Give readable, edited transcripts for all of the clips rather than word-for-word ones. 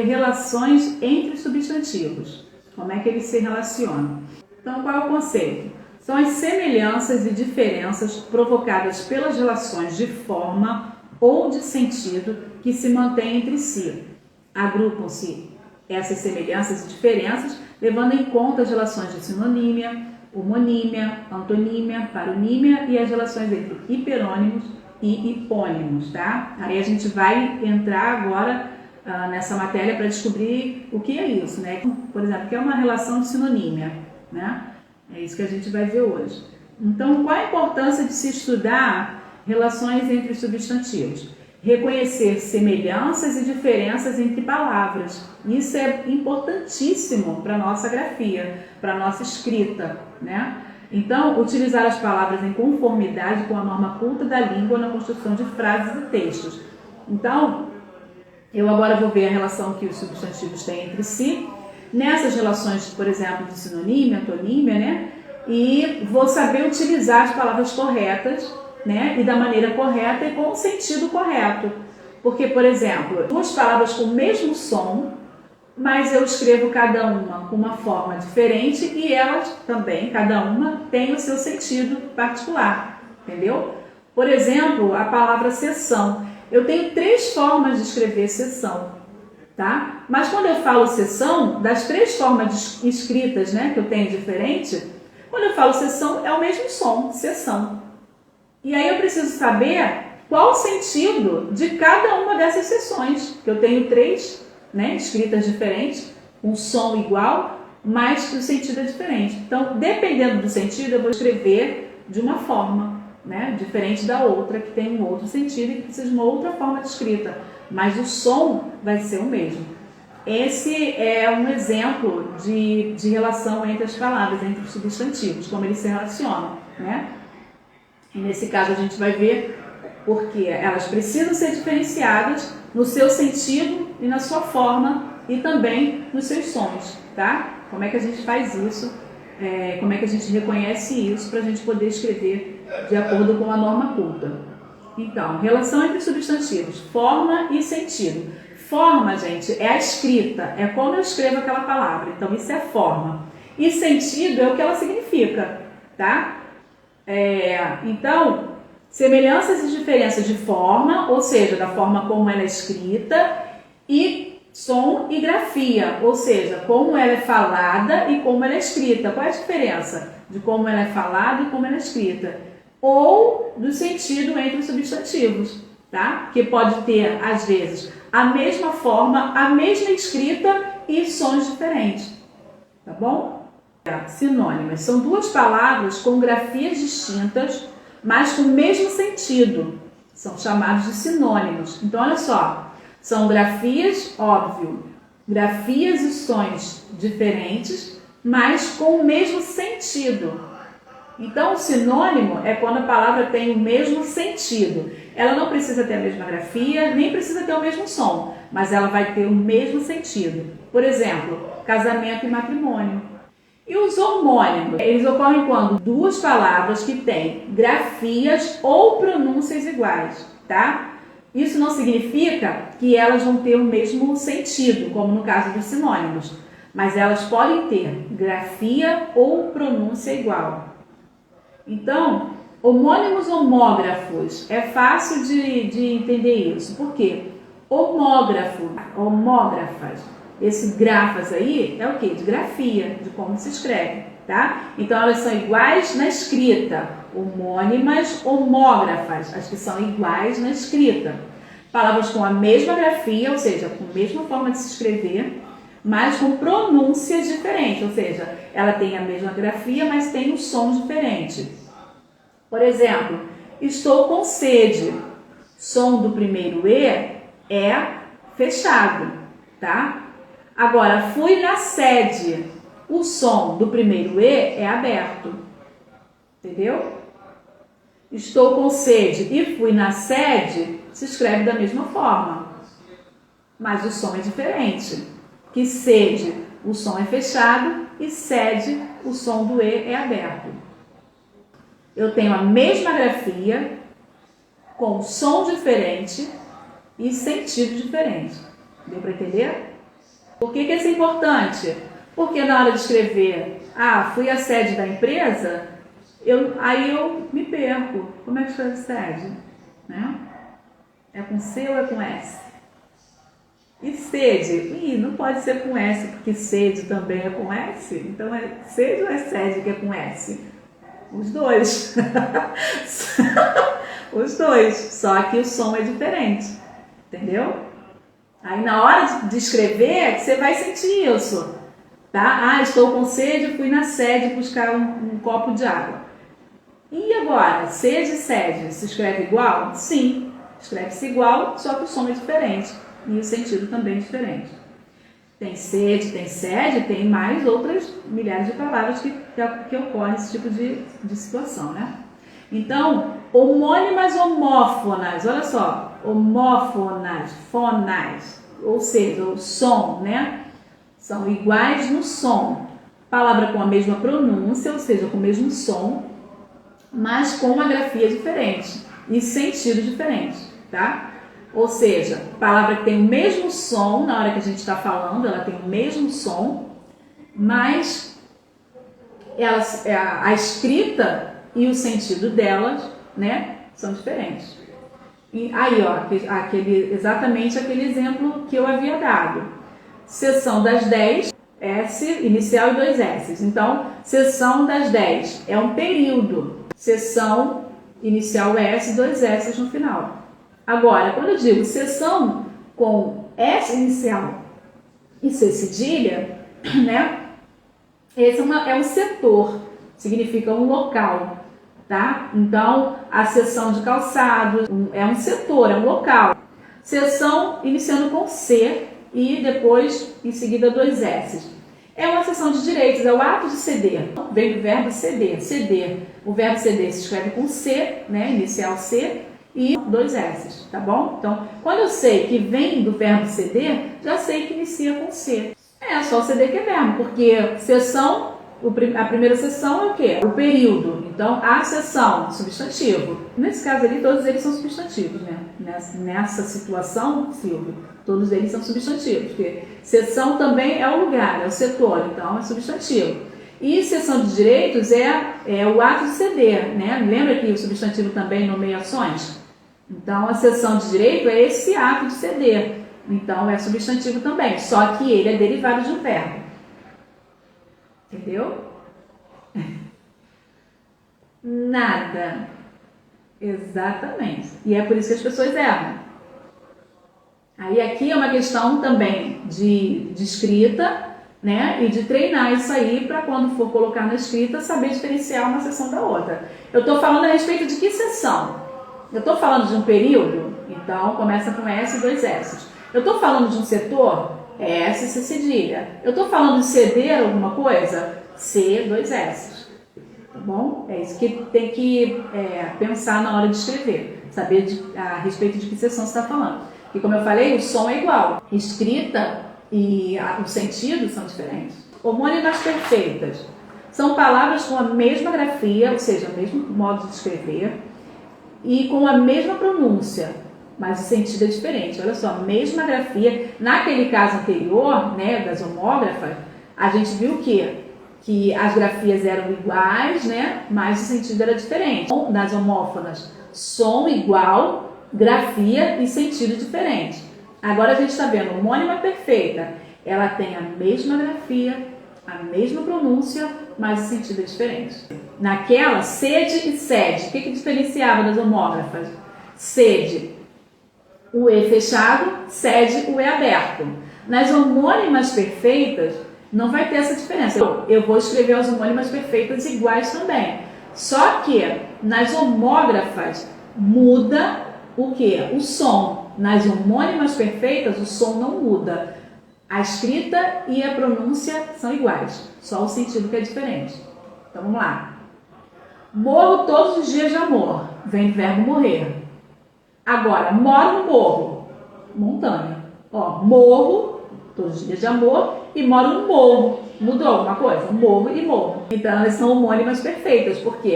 Relações entre substantivos. Como é que eles se relacionam? Então, qual é o conceito? São as semelhanças e diferenças provocadas pelas relações de forma ou de sentido que se mantêm entre si. Agrupam-se essas semelhanças e diferenças, levando em conta as relações de sinonímia, homonímia, antonímia, paronímia e as relações entre hiperônimos e hipônimos, tá? Aí a gente vai entrar agora nessa matéria para descobrir o que é isso, né? Por exemplo, o que é uma relação de sinonímia, né? É isso que a gente vai ver hoje. Então, qual a importância de se estudar relações entre os substantivos? Reconhecer semelhanças e diferenças entre palavras. Isso é importantíssimo para a nossa grafia, para a nossa escrita, né? Então, utilizar as palavras em conformidade com a norma culta da língua na construção de frases e textos. Então, eu agora vou ver a relação que os substantivos têm entre si, nessas relações, por exemplo, de sinonímia, antonímia, né? E vou saber utilizar as palavras corretas, né? E da maneira correta e com o sentido correto. Porque, por exemplo, duas palavras com o mesmo som, mas eu escrevo cada uma com uma forma diferente e elas também, cada uma, tem o seu sentido particular, entendeu? Por exemplo, a palavra sessão. Eu tenho 3 formas de escrever sessão, tá? Mas quando eu falo sessão, das 3 formas escritas, né, que eu tenho diferente, quando eu falo sessão, é o mesmo som, sessão. E aí eu preciso saber qual o sentido de cada uma dessas sessões, que eu tenho 3, né, escritas diferentes, um som igual, mas o sentido é diferente. Então, dependendo do sentido, eu vou escrever de uma forma, né, diferente da outra, que tem um outro sentido e que precisa de uma outra forma de escrita, mas o som vai ser o mesmo. Esse é um exemplo de relação entre as palavras, entre os substantivos, como eles se relacionam, né? E nesse caso a gente vai ver porque elas precisam ser diferenciadas no seu sentido e na sua forma e também nos seus sons, tá? Como é que a gente faz isso? Como é que a gente reconhece isso para a gente poder escrever de acordo com a norma culta? Então, relação entre substantivos, forma e sentido. Forma, gente, é a escrita, é como eu escrevo aquela palavra, então isso é forma. E sentido é o que ela significa, tá? Então, semelhanças e diferenças de forma, ou seja, da forma como ela é escrita, e som e grafia, ou seja, como ela é falada e como ela é escrita. Qual é a diferença de como ela é falada e como ela é escrita? Ou do sentido entre os substantivos, tá? Que pode ter, às vezes, a mesma forma, a mesma escrita e sons diferentes, tá bom? Sinônimas são 2 palavras com grafias distintas, mas com o mesmo sentido. São chamados de sinônimos. Então, olha só, são grafias, óbvio, grafias e sons diferentes, mas com o mesmo sentido. Então, o sinônimo é quando a palavra tem o mesmo sentido. Ela não precisa ter a mesma grafia, nem precisa ter o mesmo som, mas ela vai ter o mesmo sentido. Por exemplo, casamento e matrimônio. E os homônimos, eles ocorrem quando 2 palavras que têm grafias ou pronúncias iguais, tá? Isso não significa que elas vão ter o mesmo sentido, como no caso dos sinônimos, mas elas podem ter grafia ou pronúncia igual. Então, homônimos homógrafos, é fácil de entender isso. Por quê? Homógrafo, homógrafas, esse grafas aí é o quê? De grafia, de como se escreve, tá? Então, elas são iguais na escrita, homônimas homógrafas, as que são iguais na escrita. Palavras com a mesma grafia, ou seja, com a mesma forma de se escrever, mas com pronúncias diferentes, ou seja, ela tem a mesma grafia, mas tem um som diferente. Por exemplo, estou com sede. Som do primeiro E é fechado, tá? Agora, fui na sede. O som do primeiro E é aberto. Entendeu? Estou com sede e fui na sede, se escreve da mesma forma, mas o som é diferente. Que sede, o som é fechado, e sede, o som do E é aberto. Eu tenho a mesma grafia, com som diferente e sentido diferente. Deu para entender? Por que isso é importante? Porque na hora de escrever, fui à sede da empresa, aí eu me perco. Como é que escreve sede? Né? É com C ou é com S? E sede? Não pode ser com S, porque sede também é com S. Então é sede ou é sede que é com S? Os dois. Os dois. Só que o som é diferente. Entendeu? Aí na hora de escrever, você vai sentir isso. Tá? Estou com sede, fui na sede buscar um copo de água. E agora? Sede e sede se escreve igual? Sim, escreve-se igual, só que o som é diferente. E o sentido também é diferente. Tem sede, tem sede, tem mais outras milhares de palavras que ocorrem esse tipo de situação, né? Então, homônimas homófonas, olha só, homófonas, fonais, ou seja, o som, né? São iguais no som. Palavra com a mesma pronúncia, ou seja, com o mesmo som, mas com uma grafia diferente e sentido diferente, tá? Ou seja, palavra que tem o mesmo som na hora que a gente está falando, ela tem o mesmo som, mas a escrita e o sentido delas, né, são diferentes. E aí, ó, exatamente aquele exemplo que eu havia dado. Seção das 10, S inicial e 2 S. Então, seção das 10 é um período. Seção inicial S, 2 S no final. Agora, quando eu digo seção com S inicial e C cedilha, né? Esse é um setor, significa um local, tá? Então, a seção de calçados é um setor, é um local. Seção iniciando com C e depois, em seguida, 2 S. É uma seção de direitos, é o ato de ceder. Vem do verbo ceder. Ceder. O verbo ceder se escreve com C, né? Inicial C e 2 S, tá bom? Então, quando eu sei que vem do verbo ceder, já sei que inicia com C. É só ceder que é verbo, porque seção, a primeira seção é o quê? O período. Então, a seção, substantivo. Nesse caso ali, todos eles são substantivos, né? Nessa situação, Silvio, todos eles são substantivos, porque seção também é o lugar, é o setor, então é substantivo. E seção de direitos é o ato de ceder, né? Lembra que o substantivo também nomeia ações? Então, a seção de direito é esse ato de ceder. Então, é substantivo também, só que ele é derivado de um verbo. Entendeu? Nada. Exatamente. E é por isso que as pessoas erram. Aí aqui é uma questão também de escrita, né? E de treinar isso aí para quando for colocar na escrita, saber diferenciar uma seção da outra. Eu estou falando a respeito de que seção? Eu estou falando de um período? Então, começa com S e 2 S. Eu estou falando de um setor? S, C cedilha. Eu estou falando de ceder alguma coisa? C, 2 S. Tá bom? É isso que tem que pensar na hora de escrever. Saber a respeito de que seção você está falando. E como eu falei, o som é igual. Escrita e o sentido são diferentes. Homônimas perfeitas. São palavras com a mesma grafia, ou seja, o mesmo modo de escrever, e com a mesma pronúncia, mas o sentido é diferente. Olha só, mesma grafia. Naquele caso anterior, né, das homógrafas, a gente viu que as grafias eram iguais, né, mas o sentido era diferente. Nas homófonas, som igual, grafia e sentido diferente. Agora a gente está vendo homônima perfeita. Ela tem a mesma grafia, a mesma pronúncia, mas o sentido é diferente. Naquela, sede e sede. O que diferenciava das homógrafas? Sede, o E fechado, sede, o E aberto. Nas homônimas perfeitas, não vai ter essa diferença. Eu vou escrever as homônimas perfeitas iguais também. Só que nas homógrafas muda o quê? O som. Nas homônimas perfeitas, o som não muda. A escrita e a pronúncia são iguais, só o sentido que é diferente. Então vamos lá. Morro todos os dias de amor. Vem do verbo morrer. Agora, moro no morro. Montanha. Ó, morro, todos os dias de amor, e moro no morro. Mudou alguma coisa? Morro e morro. Então elas são homônimas perfeitas, porque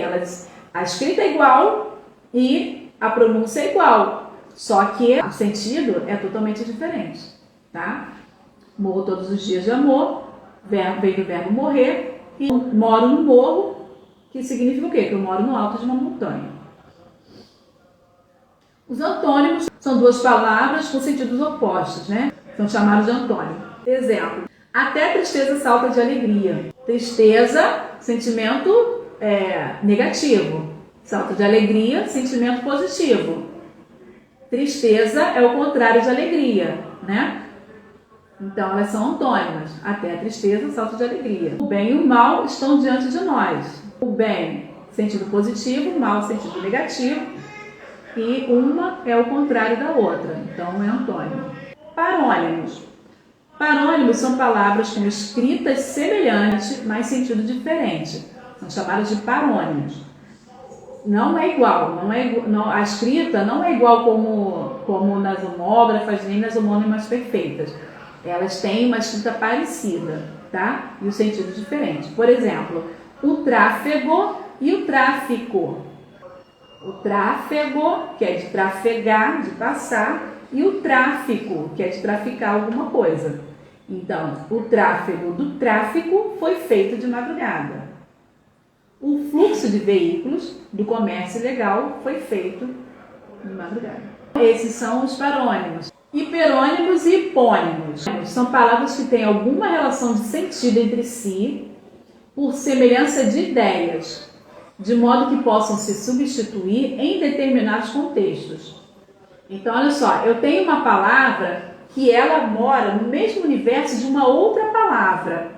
a escrita é igual e a pronúncia é igual. Só que o sentido é totalmente diferente, tá? Morro todos os dias de amor, vem do verbo morrer, e moro no morro, que significa o quê? Que eu moro no alto de uma montanha. Os antônimos são duas palavras com sentidos opostos, né? São chamados de antônimo. Exemplo, até tristeza salta de alegria. Tristeza, sentimento negativo. Salta de alegria, sentimento positivo. Tristeza é o contrário de alegria, né? Então, elas são antônimas. Até a tristeza, salto de alegria. O bem e o mal estão diante de nós. O bem, sentido positivo, o mal, sentido negativo. E uma é o contrário da outra. Então, é antônimo. Parônimos. Parônimos são palavras com escritas semelhantes, mas sentido diferente. São chamadas de parônimos. Não é igual, a escrita não é igual como nas homógrafas, nem nas homônimas perfeitas. Elas têm uma escrita parecida, tá? E o sentido diferente. Por exemplo, o tráfego e o tráfico. O tráfego, que é de trafegar, de passar, e o tráfico, que é de traficar alguma coisa. Então, o tráfego do tráfico foi feito de madrugada. O fluxo de veículos do comércio ilegal foi feito de madrugada. Esses são os parônimos. Hiperônimos e hipônimos são palavras que têm alguma relação de sentido entre si por semelhança de ideias, de modo que possam se substituir em determinados contextos. Então, olha só, eu tenho uma palavra que ela mora no mesmo universo de uma outra palavra,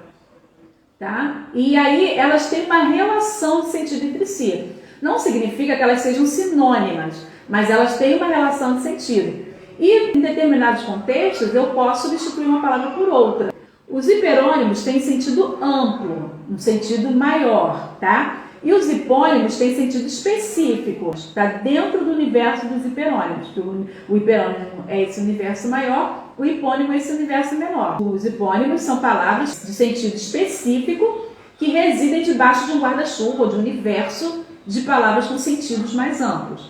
tá? E aí elas têm uma relação de sentido entre si. Não significa que elas sejam sinônimas, mas elas têm uma relação de sentido. E em determinados contextos eu posso substituir uma palavra por outra. Os hiperônimos têm sentido amplo, um sentido maior, tá? E os hipônimos têm sentido específico, está dentro do universo dos hiperônimos. O hiperônimo é esse universo maior, o hipônimo é esse universo menor. Os hipônimos são palavras de sentido específico que residem debaixo de um guarda-chuva ou de um universo de palavras com sentidos mais amplos.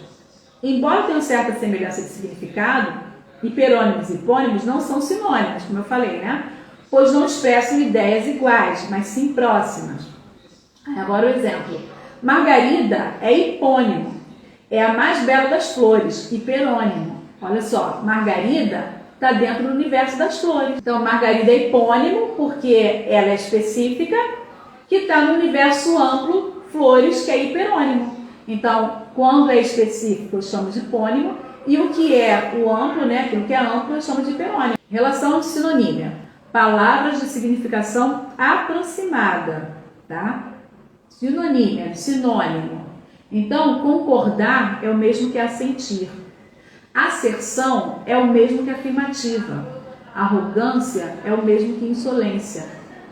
Embora tenham certa semelhança de significado, hiperônimos e hipônimos não são sinônimos, como eu falei, né? Pois não expressam ideias iguais, mas sim próximas. Agora o exemplo. Margarida é hipônimo, é a mais bela das flores, hiperônimo. Olha só, Margarida está dentro do universo das flores. Então, Margarida é hipônimo porque ela é específica, que está no universo amplo, flores, que é hiperônimo. Então, quando é específico, eu chamo de hipônimo, e o que é o amplo, né, aquilo que é amplo, eu chamo de hiperônimo. Relação de sinonímia. Palavras de significação aproximada, tá? Sinonímia, sinônimo. Então, concordar é o mesmo que assentir. Asserção é o mesmo que afirmativa. Arrogância é o mesmo que insolência.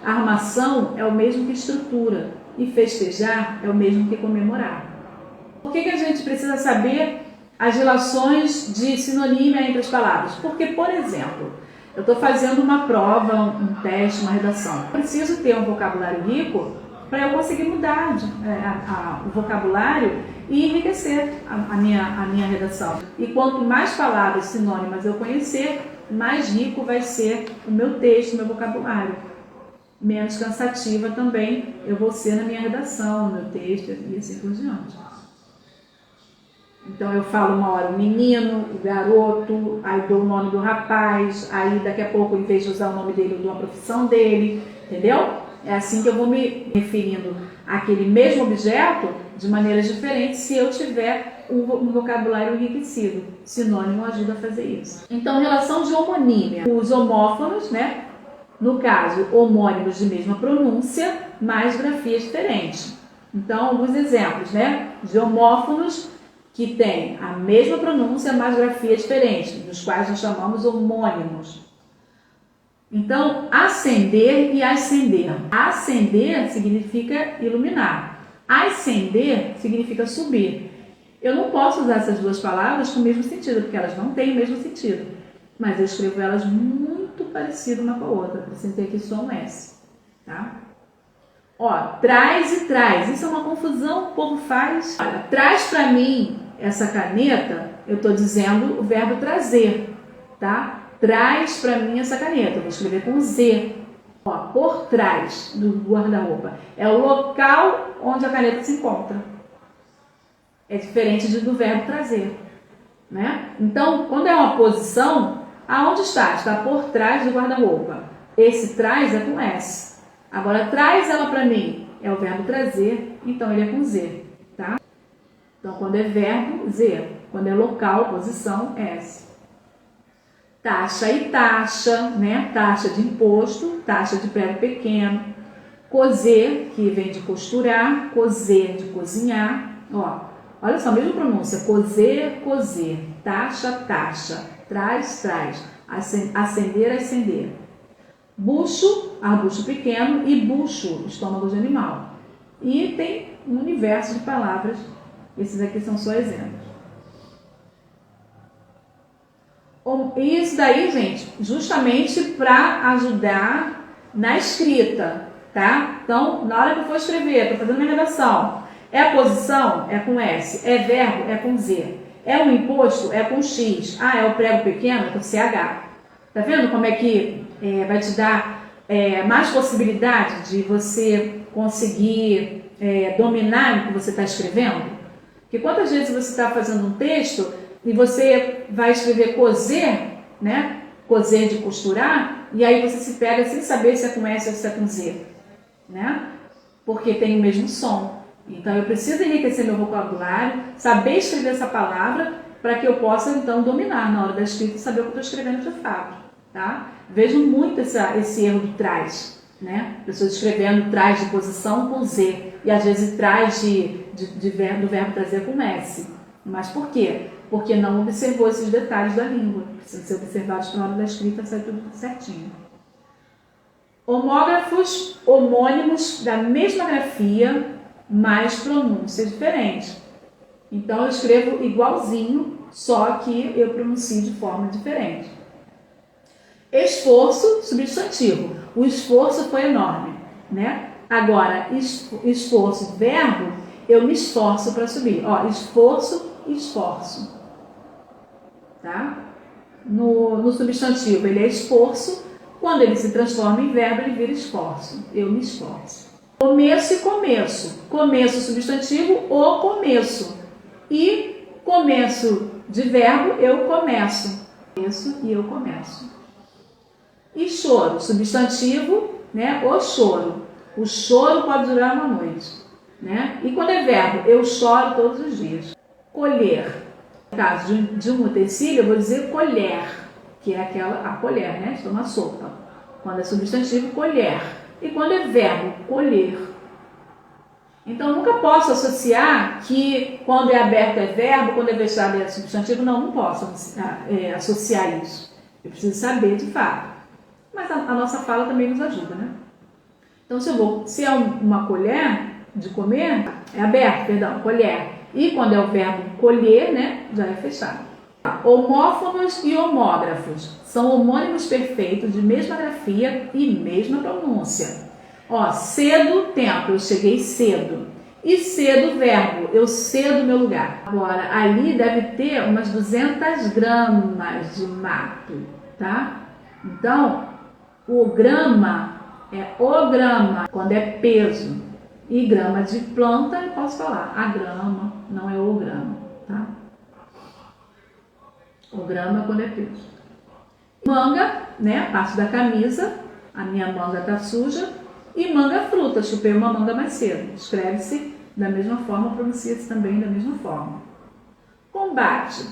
Armação é o mesmo que estrutura. E festejar é o mesmo que comemorar. Por que a gente precisa saber as relações de sinonímia entre as palavras? Porque, por exemplo, eu estou fazendo uma prova, um teste, uma redação. Eu preciso ter um vocabulário rico para eu conseguir mudar o vocabulário e enriquecer a minha redação. E quanto mais palavras sinônimas eu conhecer, mais rico vai ser o meu texto, o meu vocabulário. Menos cansativa também eu vou ser na minha redação, no meu texto e assim por diante. Então eu falo uma hora o menino, o garoto, aí dou o nome do rapaz, aí daqui a pouco, em vez de usar o nome dele, eu dou a profissão dele, entendeu? É assim que eu vou me referindo àquele mesmo objeto de maneiras diferentes se eu tiver um vocabulário enriquecido. Sinônimo ajuda a fazer isso. Então, relação de homonímia. Os homófonos, né? No caso, homônimos de mesma pronúncia, mas grafias diferentes. Então, alguns exemplos, né? De homófonos que têm a mesma pronúncia, mas grafia diferente, dos quais nós chamamos homônimos. Então, acender e ascender. Acender significa iluminar. Ascender significa subir. Eu não posso usar essas duas palavras com o mesmo sentido, porque elas não têm o mesmo sentido. Mas eu escrevo elas muito parecidas uma com a outra. Preciso ter aqui só um S. Tá? Ó, traz e traz. Isso é uma confusão que o povo faz. Olha, traz para mim essa caneta, eu estou dizendo o verbo trazer. Tá? traz para mim essa caneta. Eu vou escrever com Z. Ó, por trás do guarda-roupa. É o local onde a caneta se encontra. É diferente do verbo trazer, né? Então, quando é uma posição, aonde está? Está por trás do guarda-roupa. Esse traz é com S. Agora, traz ela para mim. É o verbo trazer, então ele é com Z, tá? Então, quando é verbo, Z. Quando é local, posição, S. Taxa e taxa, né? Taxa de imposto, taxa de prego pequeno. Cozer, que vem de costurar. Cozer, de cozinhar. Ó, olha só, a mesma pronúncia. Cozer, cozer. Taxa, taxa. Traz, traz. Acender, acender. Bucho, arbusto pequeno. E bucho, estômago de animal. E tem um universo de palavras. Esses aqui são só exemplos. E isso daí, gente, justamente para ajudar na escrita, tá? Então, na hora que eu for escrever, estou fazendo minha redação, é a posição? É com S. É verbo? É com Z. É o imposto? É com X. Ah, é o prego pequeno? É com CH. Tá vendo como é que vai te dar mais possibilidade de você conseguir dominar o que você está escrevendo? Porque quantas vezes você está fazendo um texto e você vai escrever cozer, né? Cozer de costurar, e aí você se pega sem saber se é com S ou se é com Z, né? Porque tem o mesmo som. Então eu preciso enriquecer meu vocabulário, saber escrever essa palavra para que eu possa então dominar na hora da escrita e saber o que eu estou escrevendo de fato, tá? Vejo muito esse erro do traz, né? Pessoas escrevendo traz de posição com Z e às vezes traz do verbo trazer com S. Mas por quê? Porque não observou esses detalhes da língua. Precisam ser observados na hora da escrita, sai tudo certinho. Homógrafos, homônimos da mesma grafia, mas pronúncias diferentes. Então eu escrevo igualzinho, só que eu pronuncio de forma diferente. Esforço, substantivo. O esforço foi enorme, né? Agora, esforço, verbo, eu me esforço para subir. Ó, esforço, esforço. Tá? No substantivo ele é esforço, quando ele se transforma em verbo ele vira esforço, eu me esforço. Começo e começo, começo substantivo, o começo, e começo de verbo eu começo, começo e eu começo. E choro, substantivo, né? O choro pode durar uma noite, né? E quando é verbo, eu choro todos os dias. Colher. No caso de um utensílio, eu vou dizer colher, que é a colher, né? Estou na sopa. Quando é substantivo, colher. E quando é verbo, colher. Então, nunca posso associar que quando é aberto é verbo, quando é fechado é substantivo. Não posso associar isso. Eu preciso saber de fato. Mas a nossa fala também nos ajuda, né? Então, se é uma colher de comer, é aberto, perdão, colher. E quando é o verbo colher, né, já é fechado. Homófonos e homógrafos são homônimos perfeitos de mesma grafia e mesma pronúncia. Ó, cedo, tempo, eu cheguei cedo. E cedo, verbo, eu cedo meu lugar. Agora, ali deve ter umas 200 gramas de mato, tá? Então, o grama é o grama, quando é peso. E grama de planta, eu posso falar, a grama, não é o grama, tá? O grama quando é peso. Manga, né, a parte da camisa, a minha manga tá suja. E manga fruta, chupei uma manga mais cedo. Escreve-se da mesma forma, pronuncia-se também da mesma forma. Combate.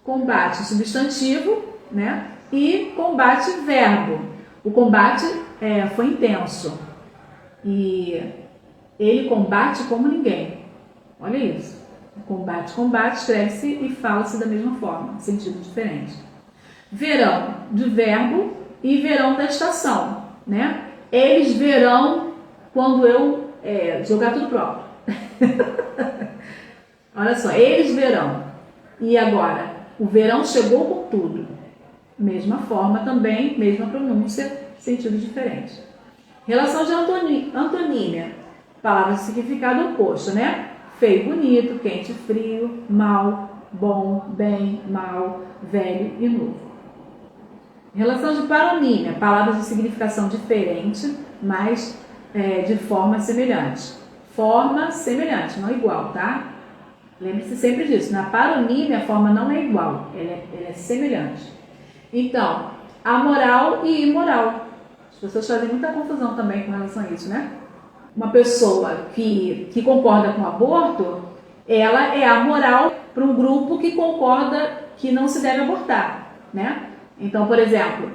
Combate substantivo, né? E combate verbo. O combate foi intenso. E ele combate como ninguém. Olha isso. Combate, escreve-se e fala-se da mesma forma, sentido diferente. Verão, de verbo, e verão da estação, né? Eles verão quando eu jogar tudo próprio. Olha só, eles verão. E agora, o verão chegou com tudo. Mesma forma também, mesma pronúncia, sentido diferente. Relação de antonímia. Palavra de significado oposto, né? Feio, bonito, quente, frio, mal, bom, bem, mal, velho e novo. Relação de paronímia, palavras de significação diferente, mas de forma semelhante. Forma semelhante, não igual, tá? Lembre-se sempre disso. Na paronímia, a forma não é igual, ela é semelhante. Então, amoral e imoral. As pessoas fazem muita confusão também com relação a isso, né? Uma pessoa que concorda com o aborto, ela é amoral para um grupo que concorda que não se deve abortar, né? Então, por exemplo,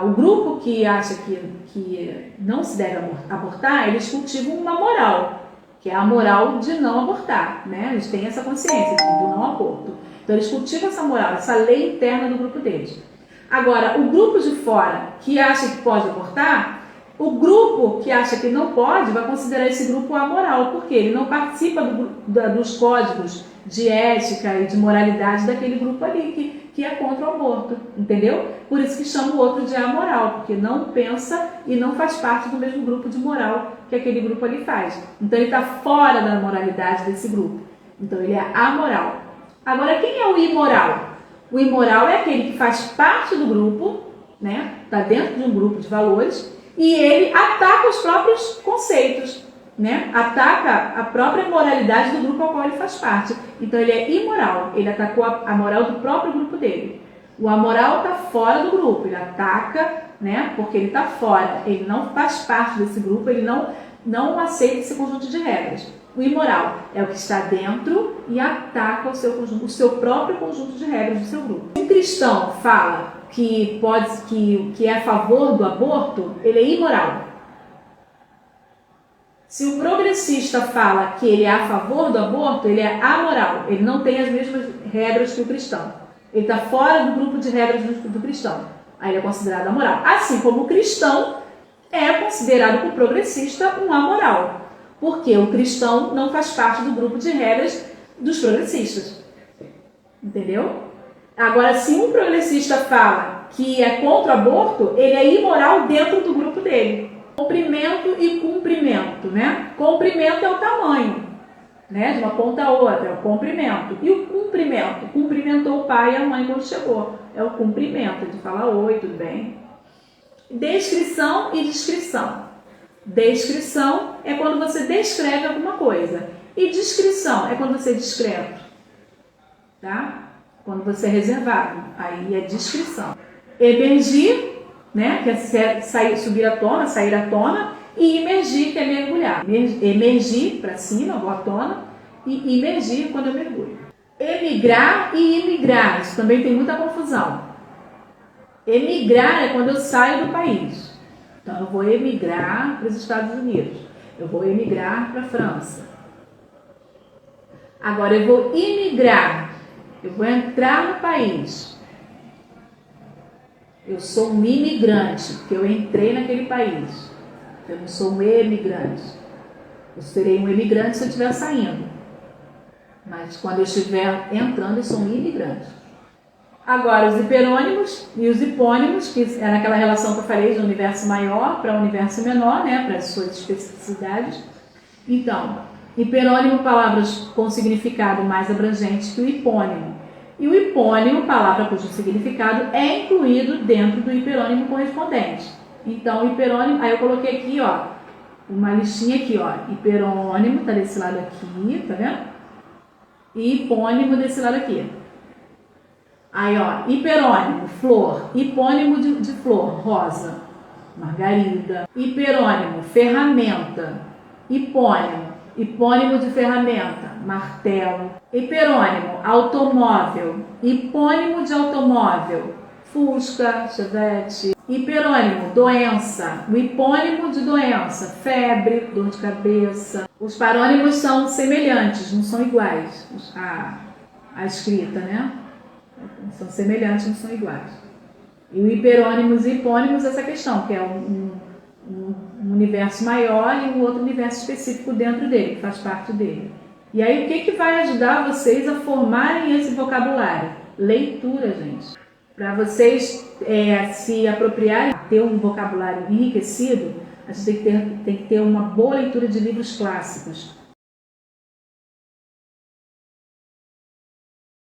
o grupo que acha que não se deve abortar, eles cultivam uma moral, que é a moral de não abortar, né? Eles têm essa consciência do não aborto. Então, eles cultivam essa moral, essa lei interna do grupo deles. Agora, o grupo de fora que acha que pode abortar, o grupo que acha que não pode vai considerar esse grupo amoral, porque ele não participa dos códigos de ética e de moralidade daquele grupo ali que é contra o aborto, entendeu? Por isso que chama o outro de amoral, porque não pensa e não faz parte do mesmo grupo de moral que aquele grupo ali faz. Então ele está fora da moralidade desse grupo. Então ele é amoral. Agora, quem é o imoral? O imoral é aquele que faz parte do grupo, né? Está dentro de um grupo de valores, e ele ataca os próprios conceitos, né? Ataca a própria moralidade do grupo ao qual ele faz parte. Então ele é imoral, ele atacou a moral do próprio grupo dele. O amoral está fora do grupo, ele ataca, né? Porque ele está fora, ele não faz parte desse grupo, ele não aceita esse conjunto de regras. O imoral é o que está dentro e ataca o seu próprio conjunto de regras do seu grupo. Se um cristão fala que é a favor do aborto, ele é imoral. Se o progressista fala que ele é a favor do aborto, ele é amoral. Ele não tem as mesmas regras que o cristão. Ele está fora do grupo de regras do cristão. Aí ele é considerado amoral. Assim como o cristão é considerado por progressista um amoral. Porque o cristão não faz parte do grupo de regras dos progressistas. Entendeu? Agora, se um progressista fala que é contra o aborto, ele é imoral dentro do grupo dele. Comprimento e cumprimento, né? Comprimento é o tamanho, né? De uma ponta a outra, é o comprimento. E o cumprimento? Cumprimentou o pai e a mãe quando chegou. É o cumprimento, de falar oi, tudo bem? Descrição e descrição. Descrição é quando você descreve alguma coisa. E descrição é quando você é discreto, tá? Quando você é reservado, aí é descrição. Emergir, né, que é subir à tona, sair à tona, e imergir, que é mergulhar. Emergir para cima, vou à tona, e imergir quando eu mergulho. Emigrar e imigrar, isso também tem muita confusão. Emigrar é quando eu saio do país. Então eu vou emigrar para os Estados Unidos, eu vou emigrar para a França. Agora eu vou imigrar. Eu vou entrar no país. Eu sou um imigrante, porque eu entrei naquele país. Eu não sou um emigrante. Eu serei um imigrante se eu estiver saindo. Mas quando eu estiver entrando, eu sou um imigrante. Agora, os hiperônimos e os hipônimos, que é naquela relação que eu falei de universo maior para universo menor, né, para as suas especificidades. Então, hiperônimo, palavras com significado mais abrangente que o hipônimo. E o hipônimo, palavra cujo significado é incluído dentro do hiperônimo correspondente. Então, o hiperônimo, aí eu coloquei aqui, ó, uma listinha aqui, ó, hiperônimo, tá desse lado aqui, tá vendo? E hipônimo desse lado aqui. Aí, ó, hiperônimo, flor, hipônimo de flor, rosa, margarida. Hiperônimo, ferramenta, hipônimo de ferramenta, martelo. Hiperônimo, automóvel, hipônimo de automóvel, Fusca, Chevette. Hiperônimo, doença, o hipônimo de doença, febre, dor de cabeça. Os parônimos são semelhantes, não são iguais, a escrita, né? São semelhantes, não são iguais. E o hiperônimos e hipônimos, essa questão, que é um universo maior e um outro universo específico dentro dele, que faz parte dele. E aí, o que vai ajudar vocês a formarem esse vocabulário? Leitura, gente. Para vocês se apropriarem, ter um vocabulário enriquecido, a gente tem que ter uma boa leitura de livros clássicos.